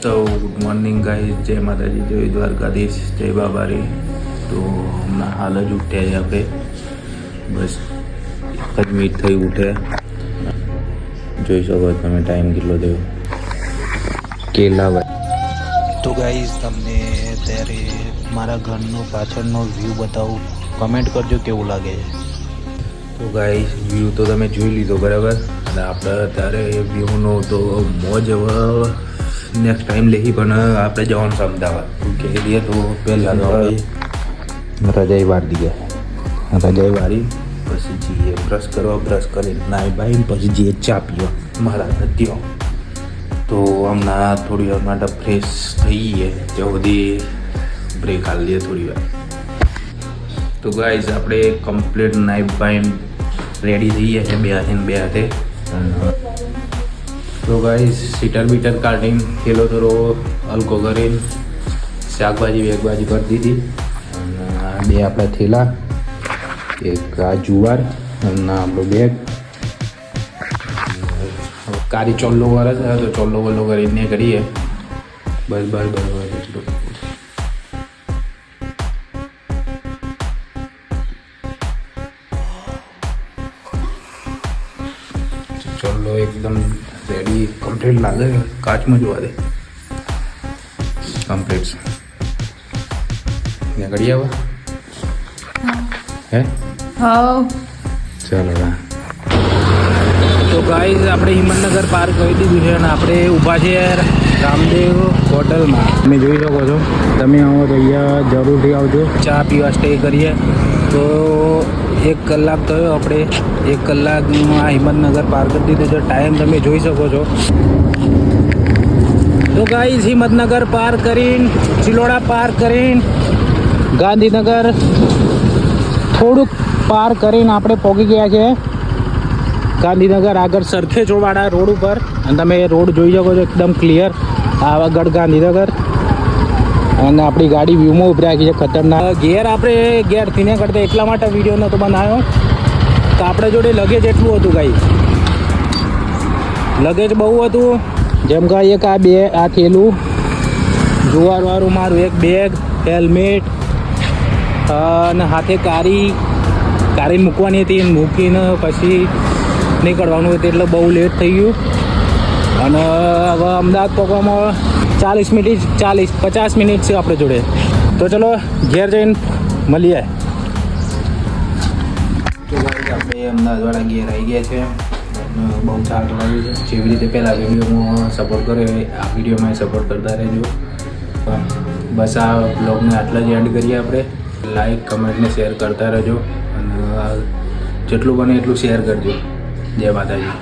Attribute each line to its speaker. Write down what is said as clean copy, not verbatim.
Speaker 1: તો good morning guys, જય માતાજી, જય દ્વારકાધીશ, જય બાબારી. તો હમણાં હાલ જ ઉઠ્યા છે આપણે, બસ એક જ મિનિટ થઈ ઉઠ્યા. જોઈ શકો તમે ટાઈમ કેટલો થયો. કેલા ભાઈ તો ગાઈસ, તમને અત્યારે મારા ઘરનો પાછળનો વ્યૂ બતાવું, કમેન્ટ કરજો કેવું લાગે છે. તો ગાઈસ, વ્યૂ તો તમે જોઈ લીધો બરાબર, અને આપણે અત્યારે વ્યૂનો તો મોજ હવે નેક્સ્ટ ટાઈમ લેહી, પણ આપણે જવાનું છે અમદાવાદ. કહી દઈએ તો પહેલાં તો રજાઈ વાર દઈએ, રજાઈ વારી પછી જઈએ બ્રશ કરવા, બ્રશ કરીને નાહી બાઈને પછી જઈએ ચા પીવા મારા ત્યાં. તો હમણાં થોડી વાર માટે ફ્રેશ થઈએ, ત્યાં સુધી બ્રેક હાલ દઈએ થોડી વાર. તો ગાઈઝ, આપણે કમ્પ્લીટ નાઇફ બાઈન રેડી થઈએ છે બે હાથે. તો ગાઈઝ, સીટર બીટર કાઢીને થેલો થોડો હલકો કરીને શાકભાજી વેકભાજી કરી દીધી. અને બે આપણા થેલા, એક આ જુવાર અને આપણો બેગ. કારી ચોલ્લો વાળા છે તો ચોલ્લો વલ્લો કરીને કરીએ. બસ બસ બસ બસ એટલું. ચોલ્લો એકદમ રેડી કમ્પ્લીટ લાગે, કાચમાં જોવા દે કમ્પ્લીટ ને કરી આવા. હે
Speaker 2: હા
Speaker 1: ચાલો. તો ગાઈઝ, આપણે હિંમતનગર પાર્ક કરી દીધું છે અને આપણે ઊભા છે રામદેવ હોટલમાં. તમે જોઈ શકો છો, તમે આવો તો અહીંયા જરૂરથી આવજો, ચા પીવા સ્ટે કરીએ. તો 1 કલાક થયો, આપણે 1 કલાકમાં હિંમતનગર પાર્ક કરી દીધું છે. ટાઈમ તમે જોઈ શકો છો. તો ગાઈઝ, હિંમતનગર પાર્ક કરીને, ચિલોડા પાર્ક કરીને, ગાંધીનગર થોડુંક પાર કરીને આપણે પહોંચી ગયા છે ગાંધીનગર આગળ સરખેજવાળા રોડ ઉપર. અને તમે રોડ જોઈ શકો છો એકદમ ક્લિયર, આગળ ગાંધીનગર. અને આપણી ગાડી વ્યૂમાં ઉભી રાખી છે ખતરનાક. ઘેર આપણે ઘેરથી ને કરતા એટલા માટે વિડીયો નહોતો બનાવ્યો તો આપણે જોડે લગેજ એટલું હતું ગાઈસ, લગેજ બહુ હતું. જેમ કે એક આ થેલું જુવારવાળું, મારું એક બેગ, હેલ્મેટ અને હાથે કારી મૂકવાની હતી. મૂકીને પછી નીકળવાનું હતું, એટલે બહુ લેટ થઈ ગયું. અને હવે અમદાવાદ પહોંચવામાં 50 મિનિટ છે આપણે જોડે. તો ચલો ઘેર જઈને મળીએ. તો આપણે અમદાવાદવાળા ઘેર આવી ગયા છે. બહુ સારું લાગ્યું છે. જેવી રીતે પહેલાં વિડીયોમાં સપોર્ટ કર્યો આ વિડીયોમાં સપોર્ટ કરતા રહેજો. બસ આ બ્લોગને આટલા જ એન્ડ કરીએ આપણે. લાઈક, કમેન્ટ ને શેર કરતા રહેજો, અને જેટલું બને એટલું શેર કરજો. જય માતાજી.